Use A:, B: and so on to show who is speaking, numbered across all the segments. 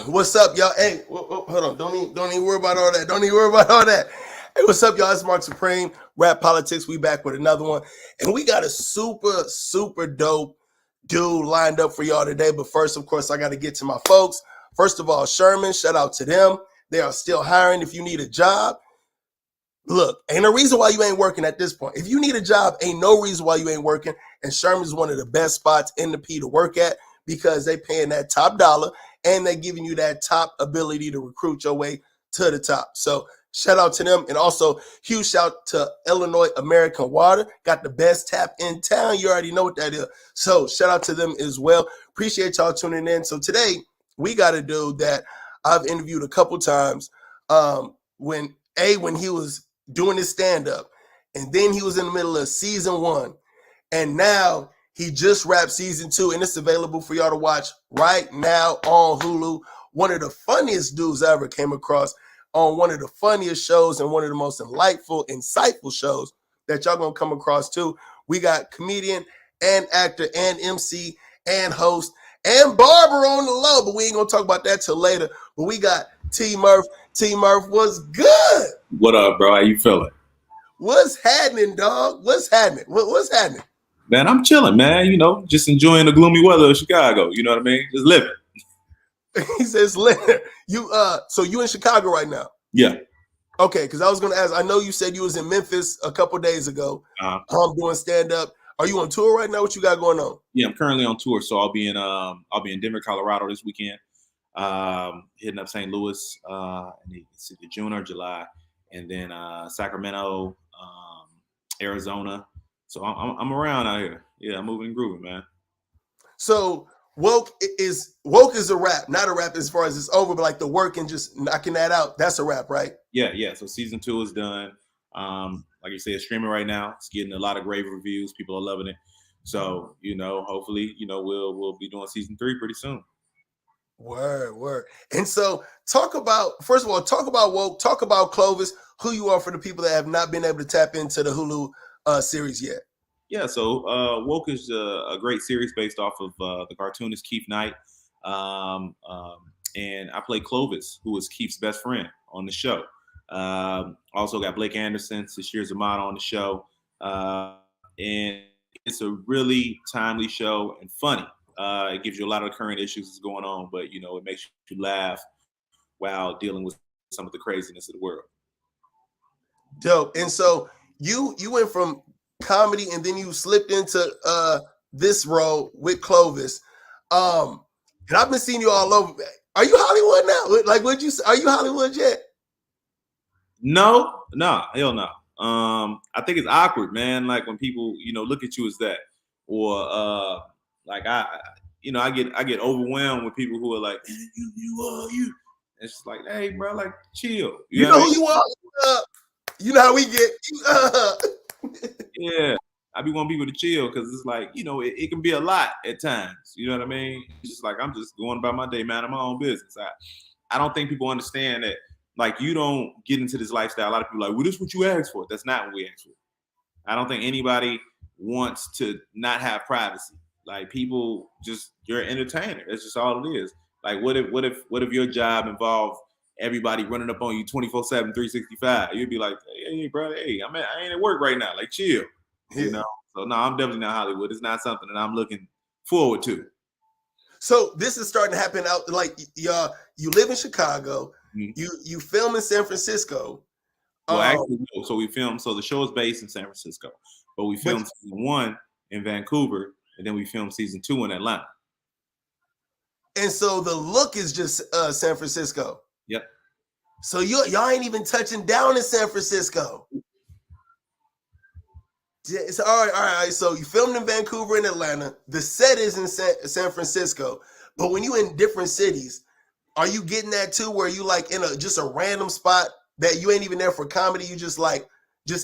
A: What's up, y'all? Hey, hold on. Don't even worry about all that. Don't even worry about all that. Hey, what's up, y'all? It's Mark Supreme, Rap Politics. We back with another one. And we got a super dope dude lined up for y'all today. But first, of course, I got to get to my folks. First of all, Sherman, shout out to them. They are still hiring if you need a job. Look, ain't no reason why you ain't working at this point. If you need a job, ain't no reason why you ain't working. And Sherman's one of the best spots in the P to work at because they paying that top dollar and they giving you that top ability to recruit your way to the top. So shout out to them. And also huge shout to Illinois American Water. Got the best tap in town. You already know what that is. So shout out to them as well. Appreciate y'all tuning in. So today we got a dude that I've interviewed a couple times when he was doing his stand-up, and then he was in the middle of season 1, and now he just wrapped season 2, and it's available for y'all to watch right now on Hulu. One of the funniest dudes I ever came across on one of the funniest shows and one of the most insightful shows that y'all gonna come across too. We got comedian and actor and MC and host and barber on the low, but we ain't gonna talk about that till later. But we got T Murph. T Murph, was good?
B: What up, bro? How you feeling?
A: What's happening, dog? What's happening? What's happening?
B: Man, I'm chilling, man. You know, just enjoying the gloomy weather of Chicago. You know what I mean? Just living.
A: He says, "Later." So you in Chicago right now?
B: Yeah.
A: Okay, because I was gonna ask. I know you said you was in Memphis a couple days ago. Doing stand up. Are you on tour right now? What you got going on?
B: Yeah, I'm currently on tour, so I'll be in Denver, Colorado this weekend. Hitting up St. Louis in the June or July, and then Sacramento, Arizona. So I'm around out here. Yeah, I'm moving and grooving, man.
A: So woke is a rap, not a rap as far as it's over, but like the work and just knocking that out. That's a rap, right?
B: Yeah. So season 2 is done. Like you said, it's streaming right now. It's getting a lot of great reviews. People are loving it. So hopefully, we'll be doing season 3 pretty soon.
A: Word. And so talk about woke, talk about Clovis, who you are for the people that have not been able to tap into the Hulu series yet.
B: Yeah, so Woke is a great series based off of the cartoonist Keith Knight. And I play Clovis, who is Keith's best friend on the show. Also got Blake Anderson, Sashir Zamata on the show. And it's a really timely show and funny. It gives you a lot of the current issues that's going on, but it makes you laugh while dealing with some of the craziness of the world.
A: Dope. And so you went from comedy and then you slipped into this role with Clovis. And I've been seeing you all over. Are you Hollywood now? Like, are you Hollywood yet?
B: No, hell no. I think it's awkward, man. Like when people, look at you as that, or like I get overwhelmed with people who are like, you. It's just like, hey, bro, like chill.
A: You know who you are. You know how we get.
B: Yeah, I be wanting people to chill because it's like, it can be a lot at times. You know what I mean? It's just like I'm just going about my day, man. I'm my own business. I don't think people understand that. Like, you don't get into this lifestyle. A lot of people are like, well, this is what you asked for. That's not what we asked for. I don't think anybody wants to not have privacy. Like, people you're an entertainer. That's just all it is. Like, what if your job involved everybody running up on you 24/7, 365? You'd be like, hey, bro, hey, I ain't at work right now. Like, chill.
A: Yeah.
B: So no, I'm definitely not Hollywood. It's not something that I'm looking forward to.
A: So this is starting to happen out. Like, y'all, you live in Chicago. Mm-hmm. You film in San Francisco.
B: Well, actually, no. So we filmed. So the show is based in San Francisco, but we filmed season 1 in Vancouver, and then we filmed season 2 in Atlanta.
A: And so the look is just San Francisco.
B: Yep.
A: So y'all ain't even touching down in San Francisco. So, all right. So you filmed in Vancouver and Atlanta. The set is in San Francisco. But when you in different cities, are you getting that too, where you like in just a random spot that you ain't even there for comedy? You just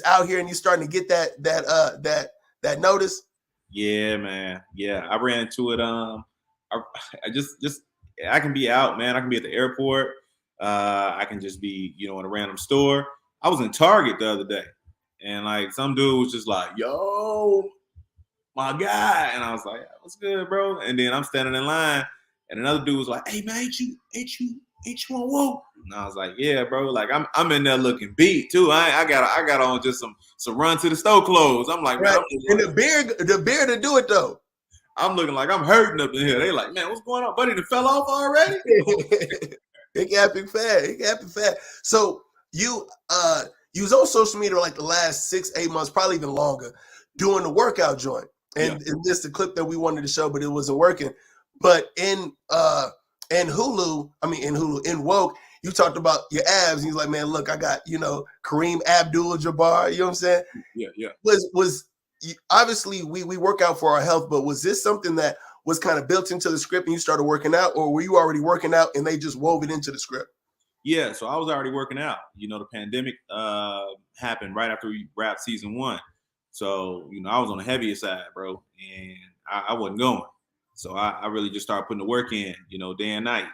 A: out here and you starting to get that notice?
B: Yeah, man. Yeah, I ran into it. I can be out, man. I can be at the airport. I can just be, in a random store. I was in Target the other day, and like some dude was just like, "Yo, my guy," and I was like, "What's good, bro?" And then I'm standing in line, And another dude was like, "Hey man, ain't you on woke?" And I was like, "Yeah, bro. Like I'm in there looking beat too. I got on just some run to the store clothes. I'm like,
A: Right.
B: man,
A: And the beard to do it though.
B: I'm looking like I'm hurting up in here. They like, man, what's going on, buddy? It fell off already?
A: It can happen fast. It can happen fast. So you was on social media like the last 6-8 months, probably even longer, doing the workout joint. And this the clip that we wanted to show, but it wasn't working. But in Woke, you talked about your abs, and he's like, man, look, I got, Kareem Abdul-Jabbar, you know what I'm saying?
B: Yeah.
A: Was obviously we work out for our health, but was this something that was kind of built into the script and you started working out, or were you already working out and they just wove it into the script?
B: Yeah, so I was already working out. The pandemic happened right after we wrapped season 1. So, I was on the heavier side, bro, and I wasn't going. So I really just started putting the work in, day and night,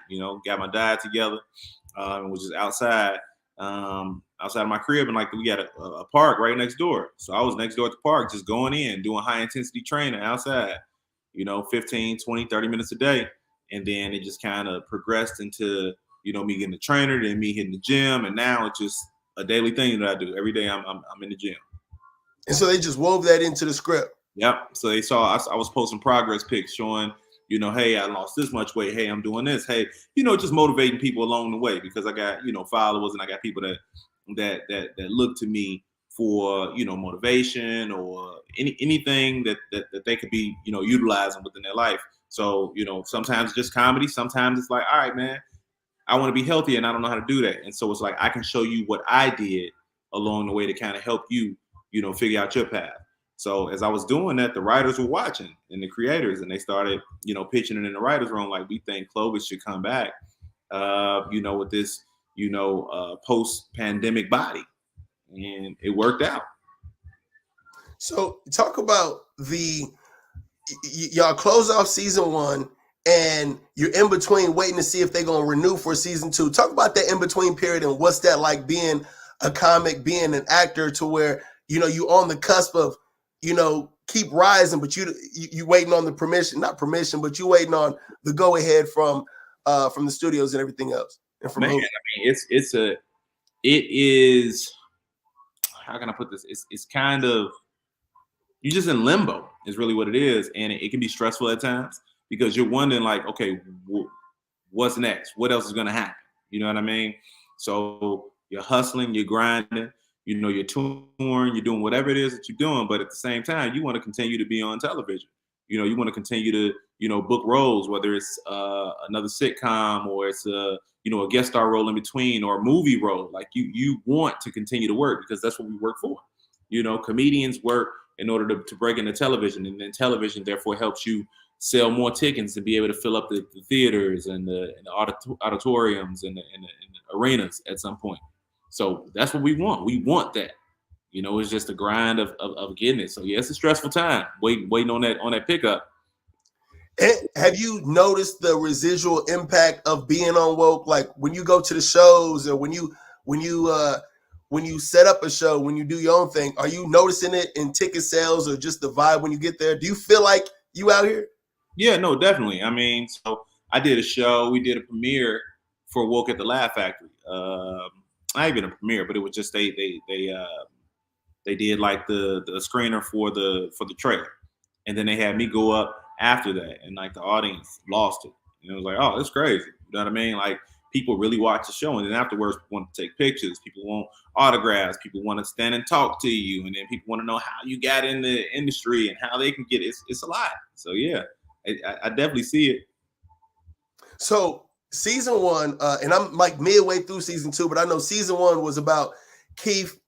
B: got my diet together, and was just outside of my crib. And we got a park right next door. So I was next door at the park, just going in, doing high intensity training outside, 15, 20, 30 minutes a day. And then it just kind of progressed into, me getting a trainer, then me hitting the gym. And now it's just a daily thing that I do. Every day I'm in the gym.
A: And so they just wove that into the script.
B: Yep. So they saw I was posting progress pics showing, hey, I lost this much weight. Hey, I'm doing this. Hey, just motivating people along the way, because I got, followers, and I got people that look to me for, motivation or anything that they could be, utilizing within their life. So, sometimes it's just comedy. Sometimes it's like, all right, man, I want to be healthy and I don't know how to do that. And so it's like, I can show you what I did along the way to kind of help you, figure out your path. So as I was doing that, the writers were watching, and the creators, and they started, pitching it in the writers' room. Like, we think Clovis should come back, with this, post-pandemic body, and it worked out.
A: So talk about y'all close off season 1, and you're in between waiting to see if they're going to renew for season 2. Talk about that in between period, and what's that like being a comic, being an actor, to where, you on the cusp of, keep rising, but you waiting on the not permission, but you waiting on the go ahead from the studios and everything else. And from
B: Man, it is, how can I put this? It's kind of, you're just in limbo is really what it is. And it can be stressful at times, because you're wondering like, okay, what's next? What else is going to happen? You know what I mean? So you're hustling, you're grinding, you're touring, you're doing whatever it is that you're doing. But at the same time, you want to continue to be on television. You want to continue to, book roles, whether it's another sitcom, or it's a guest star role in between, or a movie role. Like you want to continue to work, because that's what we work for. Comedians work in order to break into television, and then television therefore helps you sell more tickets to be able to fill up the theaters and the auditoriums and the arenas at some point. So that's what we want. We want that. It's just a grind of getting it. So yeah, it's a stressful time waiting on that pickup.
A: And have you noticed the residual impact of being on Woke? Like when you go to the shows, or when you set up a show, when you do your own thing, are you noticing it in ticket sales, or just the vibe when you get there? Do you feel like you out here?
B: Yeah, no, definitely. I mean, so I did a show. We did a premiere for Woke at the Laugh Factory. Not even a premiere, but it was just they did like the screener for the trailer, and then they had me go up after that, and like the audience lost it. And it was like, oh, that's crazy. You know what I mean? Like, people really watch the show, and then afterwards want to take pictures. People want autographs. People want to stand and talk to you, and then people want to know how you got in the industry and how they can get it. It's a lot. So yeah, I definitely see it.
A: So season 1, and I'm like midway through season 2, but I know season 1 was about Keith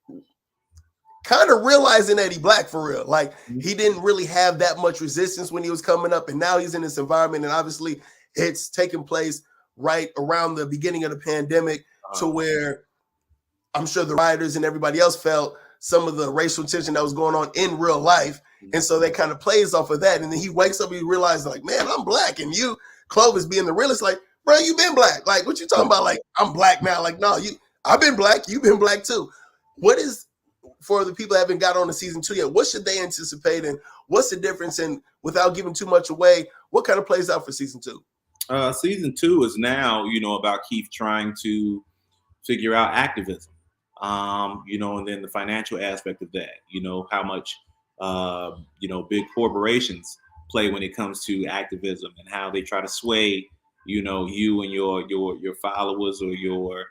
A: kind of realizing that he black for real. Like, he didn't really have that much resistance when he was coming up, and now he's in this environment, and obviously it's taking place right around the beginning of the pandemic, to where I'm sure the writers and everybody else felt some of the racial tension that was going on in real life. And so that kind of plays off of that. And then he wakes up and he realizes, like, man, I'm black. And you, Clovis, being the realist, like, bro, you been black. Like, what you talking about? Like, I'm black now. Like, no, I've been black. You've been black too. What is, for the people that haven't got on to season 2 yet, what should they anticipate, and what's the difference? And without giving too much away, what kind of plays out for season 2?
B: Season 2 is now, about Keith trying to figure out activism, and then the financial aspect of that, how much, big corporations play when it comes to activism and how they try to sway, you and your followers or your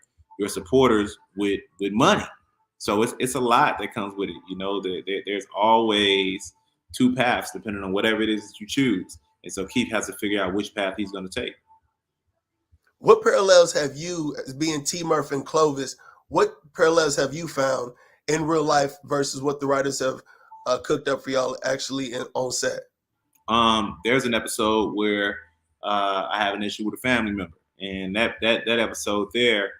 B: supporters with money. So it's a lot that comes with it. There's always two paths depending on whatever it is that you choose. And so Keith has to figure out which path he's going to take.
A: What parallels have you, as being T. Murph and Clovis, what parallels have you found in real life versus what the writers have cooked up for y'all actually on set?
B: There's an episode where I have an issue with a family member, and that episode there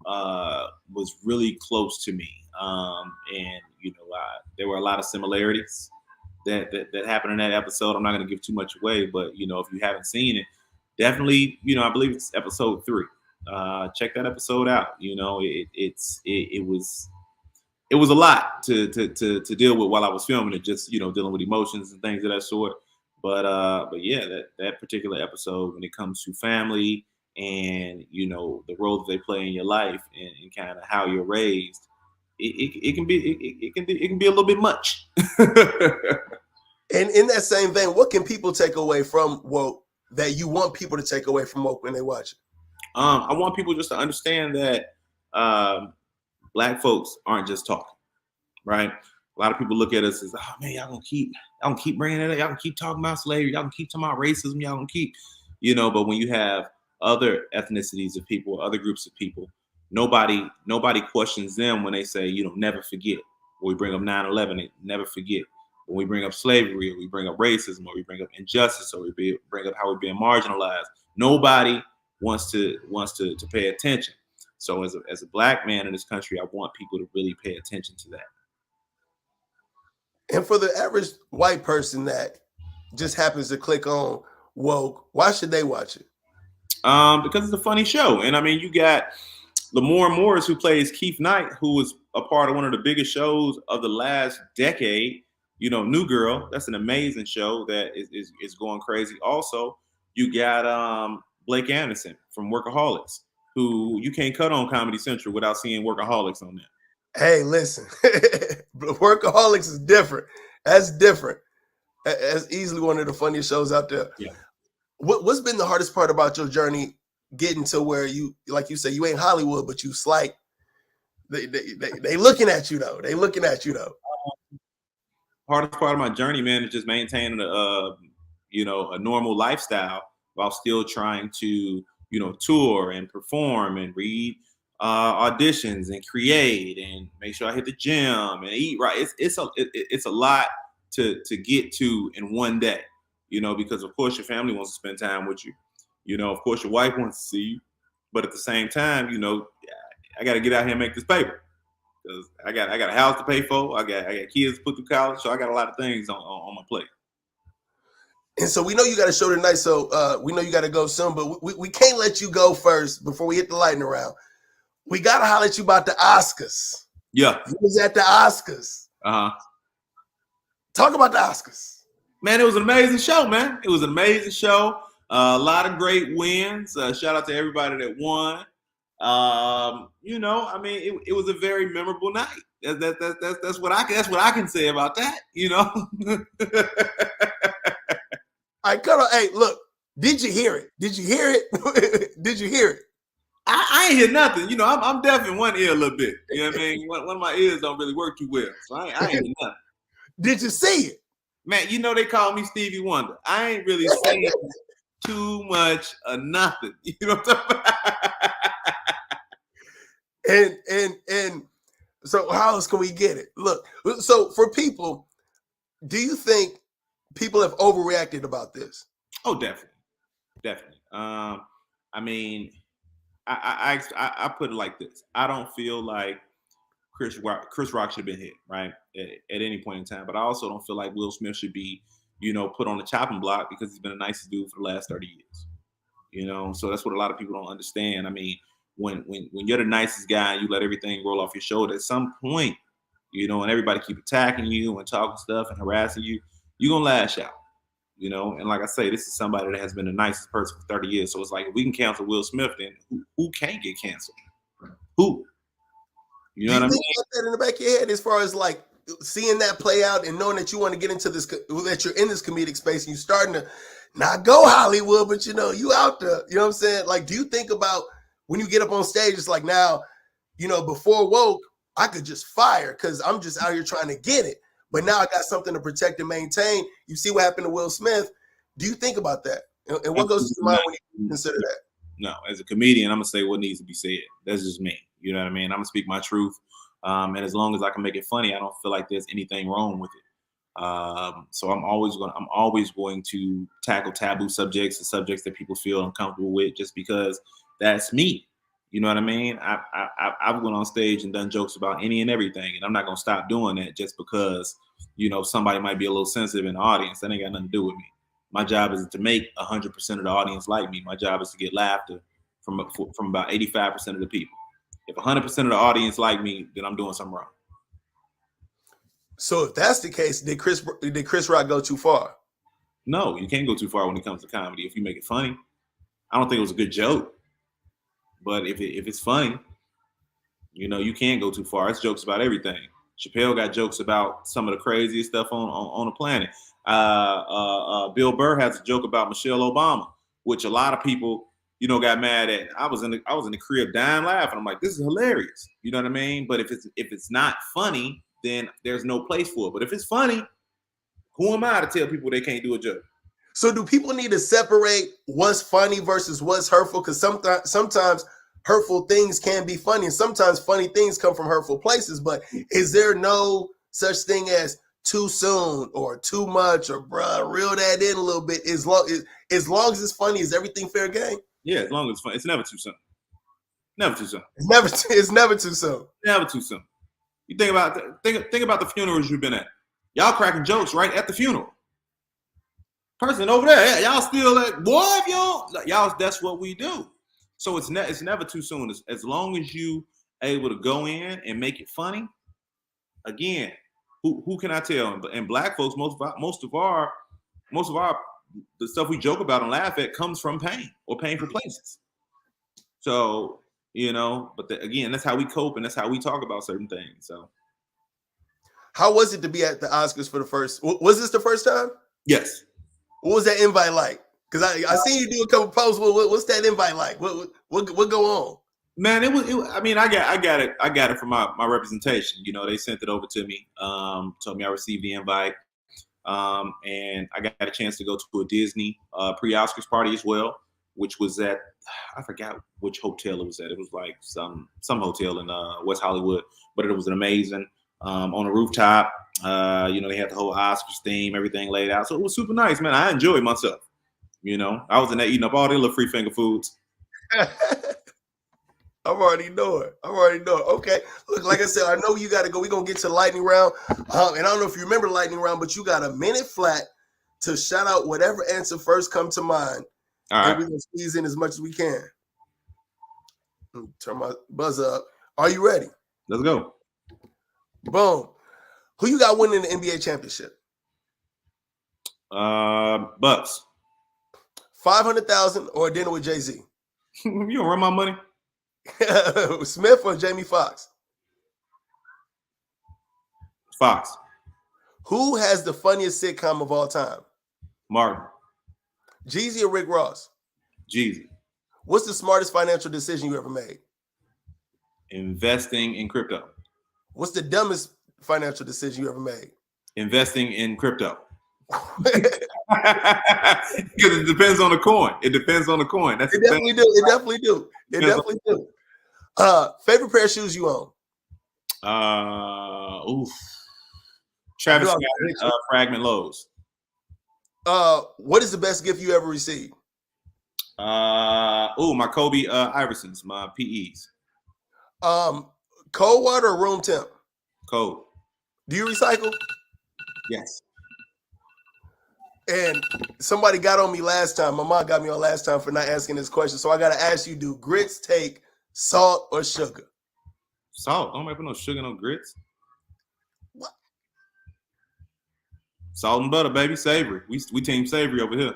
B: was really close to me. And there were a lot of similarities that happened in that episode. I'm not going to give too much away, but if you haven't seen it, definitely, I believe it's episode 3. Check that episode out. It was a lot to deal with while I was filming it, just dealing with emotions and things of that sort. But yeah, that particular episode, when it comes to family and the role that they play in your life and kind of how you're raised, it can be a little bit much.
A: And in that same vein, what can people take away from Woke that you want people to take away from Woke when they watch it?
B: I want people just to understand that Black folks aren't just talking, right? A lot of people look at us as, oh man, y'all gonna keep bringing it up. Y'all gonna keep talking about slavery. Y'all gonna keep talking about racism. Y'all gonna keep, But when you have other ethnicities of people, other groups of people, nobody questions them when they say, never forget. When we bring up 9/11, never forget. When we bring up slavery, or we bring up racism, or we bring up injustice, or we bring up how we're being marginalized, nobody wants to pay attention. So as a Black man in this country, I want people to really pay attention to that.
A: And for the average white person that just happens to click on Woke, why should they watch it?
B: Because it's a funny show. And I mean, you got Lamorne Morris, who plays Keith Knight, who was a part of one of the biggest shows of the last decade. New Girl, that's an amazing show that is going crazy. Also, you got Blake Anderson from Workaholics, who you can't cut on Comedy Central without seeing Workaholics on there.
A: Hey, listen, Workaholics is different. That's different. That's easily one of the funniest shows out there.
B: Yeah.
A: What's been the hardest part about your journey getting to where you, like you say, you ain't Hollywood, but you Slight? They looking at you though. They looking at you though.
B: Hardest part of my journey, man, is just maintaining a normal lifestyle while still trying to tour and perform and read auditions and create and make sure I hit the gym and eat right. It's a lot to get to in one day, because of course your family wants to spend time with you. Of course your wife wants to see you, but at the same time, I got to get out here and make this paper. Because I got a house to pay for, I got kids to put through college, so I got a lot of things on my plate.
A: And so we know you got a show tonight, so we know you got to go soon, but we can't let you go first before we hit the lightning round. We got to holler at you about the Oscars.
B: Yeah.
A: You was at the Oscars. Talk about the Oscars.
B: Man, it was an amazing show, man. It was an amazing show. A lot of great wins. Shout out to everybody that won. I mean, it was a very memorable night. That's what I can say about that.
A: All right, Colonel. Hey, look, did you hear it? Did you hear it? Did you hear it?
B: I ain't hear nothing. I'm deaf in one ear a little bit. You know what I mean? One of my ears don't really work too well, so I ain't hear nothing.
A: Did you see it?
B: Man, they call me Stevie Wonder. I ain't really saying too much of nothing. You know what I'm talking about?
A: And so how else can we get it? Look, so for people, do you think people have overreacted about this?
B: Oh, definitely. I mean, I put it like this. I don't feel like Chris Rock should have been hit, right, at any point in time. But I also don't feel like Will Smith should be, put on the chopping block because he's been the nicest dude for the last 30 years. So that's what a lot of people don't understand. I mean, when you're the nicest guy and you let everything roll off your shoulder, at some point, and everybody keep attacking you and talking stuff and harassing you, you're gonna lash out. you know. And like I say, this is somebody that has been the nicest person for 30 years. So it's like, if we can cancel Will Smith, then who can't get canceled? Who? You know
A: Do
B: what
A: you
B: I
A: think
B: mean?
A: about that in the back of your head as far as like seeing that play out and knowing that you want to get into this, that you're in this comedic space and you're starting to not go Hollywood, but you know, you out there, you know what I'm saying? Like, do you think about when you get up on stage, it's like now, you know, before woke, I could just fire because I'm just out here trying to get it. But now I got something to protect and maintain. You see what happened to Will Smith. Do you think about that? And what goes through your mind when you consider that?
B: No, as a comedian, I'm gonna say what needs to be said. That's just me. You know what I mean? I'm gonna speak my truth. And as long as I can make it funny, I don't feel like there's anything wrong with it. So I'm always going to tackle taboo subjects and subjects that people feel uncomfortable with, just because that's me. You know what I mean? I've gone on stage and done jokes about any and everything, and I'm not gonna stop doing that just because, you know, somebody might be a little sensitive in the audience. That ain't got nothing to do with me. My job is to make 100% of the audience like me. My job is to get laughter from about 85% of the people. If 100% of the audience like me, then I'm doing something wrong.
A: So if that's the case, did Chris Rock go too far?
B: No, you can't go too far when it comes to comedy if you make it funny. I don't think it was a good joke, but if it's funny, you know, you can't go too far. It's jokes about everything. Chappelle got jokes about some of the craziest stuff on the planet. Bill Burr has a joke about Michelle Obama, which a lot of people, you know, got mad at. I was in the crib dying laughing. I'm like, this is hilarious. You know what I mean? But if it's not funny, then there's no place for it. But if it's funny, who am I to tell people they can't do a joke?
A: So do people need to separate what's funny versus what's hurtful? Because sometimes hurtful things can be funny, and sometimes funny things come from hurtful places. But is there no such thing as too soon or too much or bruh, reel that in a little bit? As long as it's funny, is everything fair game?
B: Yeah, as long as it's funny. It's never too soon. Never too soon.
A: It's never too soon.
B: Never too soon. You think about the funerals you've been at. Y'all cracking jokes right at the funeral. Person over there, y'all still like, boy, if y'all, that's what we do. So it's never too soon. As long as you able to go in and make it funny. Again, who can I tell? And black folks, most of our the stuff we joke about and laugh at comes from pain or painful places. So, you know, but again, that's how we cope and that's how we talk about certain things. So,
A: how was it to be at the Oscars for the first? Was this the first time?
B: Yes.
A: What was that invite like? Because I seen you do a couple posts. What's that invite like? What go on?
B: Man, it was. I mean, I got it from my representation. You know, they sent it over to me. Told me I received the invite, and I got a chance to go to a Disney pre-Oscars party as well, which was at, I forgot which hotel it was at. It was like some hotel in West Hollywood, but it was an amazing on a rooftop. You know, they had the whole Oscars theme, everything laid out, so it was super nice, man. I enjoyed myself. You know, I was in there eating up all the little free finger foods.
A: I'm already knowing. Okay. Look, like I said, I know you got to go. We're going to get to the lightning round. And I don't know if you remember the lightning round, but you got a minute flat to shout out whatever answer first come to mind.
B: All right.
A: And we're going to squeeze in as much as we can. Turn my buzzer up. Are you ready?
B: Let's go.
A: Boom. Who you got winning the NBA championship?
B: Bucks.
A: 500,000 or a dinner with Jay-Z?
B: You don't run my money.
A: Smith or Jamie Foxx?
B: Fox.
A: Who has the funniest sitcom of all time?
B: Martin.
A: Jeezy or Rick Ross?
B: Jeezy.
A: What's the smartest financial decision you ever made?
B: Investing in crypto.
A: What's the dumbest financial decision you ever made?
B: Investing in crypto. Because it depends on the coin. It depends on the coin. That's
A: it definitely do. It definitely do. It definitely do. Favorite pair of shoes you own?
B: Travis Scott, Fragment Lows.
A: What is the best gift you ever received?
B: My Kobe Iversons, my PEs.
A: Cold water or room temp?
B: Cold.
A: Do you recycle?
B: Yes.
A: And somebody got on me last time. My mom got me on last time for not asking this question. So I got to ask you, do grits take salt or sugar?
B: Salt. Don't make no sugar, no grits.
A: What?
B: Salt and butter, baby, savory. We team savory over here.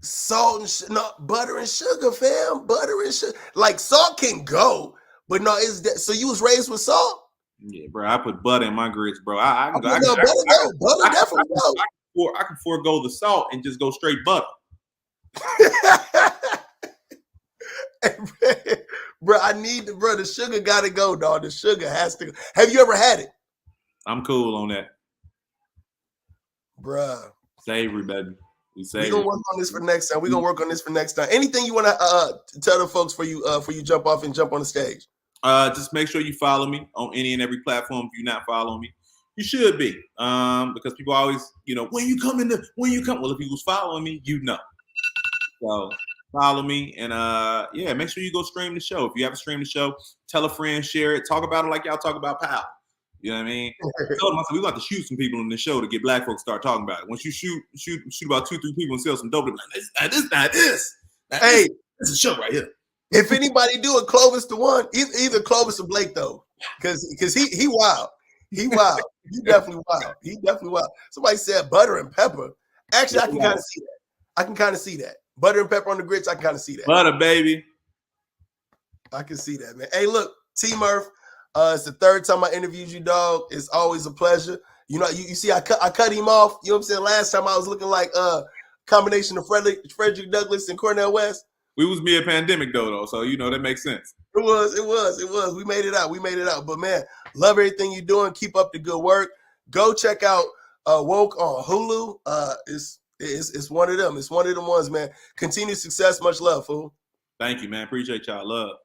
A: Salt and no butter and sugar, fam. Butter and sugar. Like salt can go, but no, is that so? You was raised with salt?
B: Yeah, bro. I put butter in my grits, bro. I can go.
A: No, butter go. Butter definitely go.
B: I can forego the salt and just go straight butter.
A: Bro, the sugar gotta go, dog. The sugar has to go. Have you ever had it?
B: I'm cool on that.
A: Bruh.
B: Savory, baby.
A: We're gonna work on this for next time. Anything you wanna tell the folks for you jump off and jump on the stage?
B: Just make sure you follow me on any and every platform. If you're not following me, you should be. Because people always, when you come. Well, if you was following me, So follow me and make sure you go stream the show. If you haven't streamed the show, tell a friend, share it, talk about it like y'all talk about power. You know what I mean? We got to shoot some people in the show to get black folks to start talking about it. Once you shoot about 2-3 people and sell some dope, they're like, this is a show right here.
A: If anybody do it, Clovis the one. Either Clovis or Blake though, because he wild. He wild. He definitely wild. Somebody said butter and pepper. Actually, I can kind of see that. Butter and pepper on the grits. I can kind of see that.
B: Butter, baby.
A: I can see that, man. Hey, look, T Murph. It's the third time I interviewed you, dog. It's always a pleasure. You see, I cut him off. You know what I'm saying? Last time I was looking like a combination of Frederick Douglass and Cornel West.
B: We was mid-pandemic though, so that makes sense.
A: It was. We made it out. But man, love everything you're doing. Keep up the good work. Go check out Woke on Hulu. It's one of them. It's one of them ones, man. Continued success. Much love, fool.
B: Thank you, man. Appreciate y'all. Love.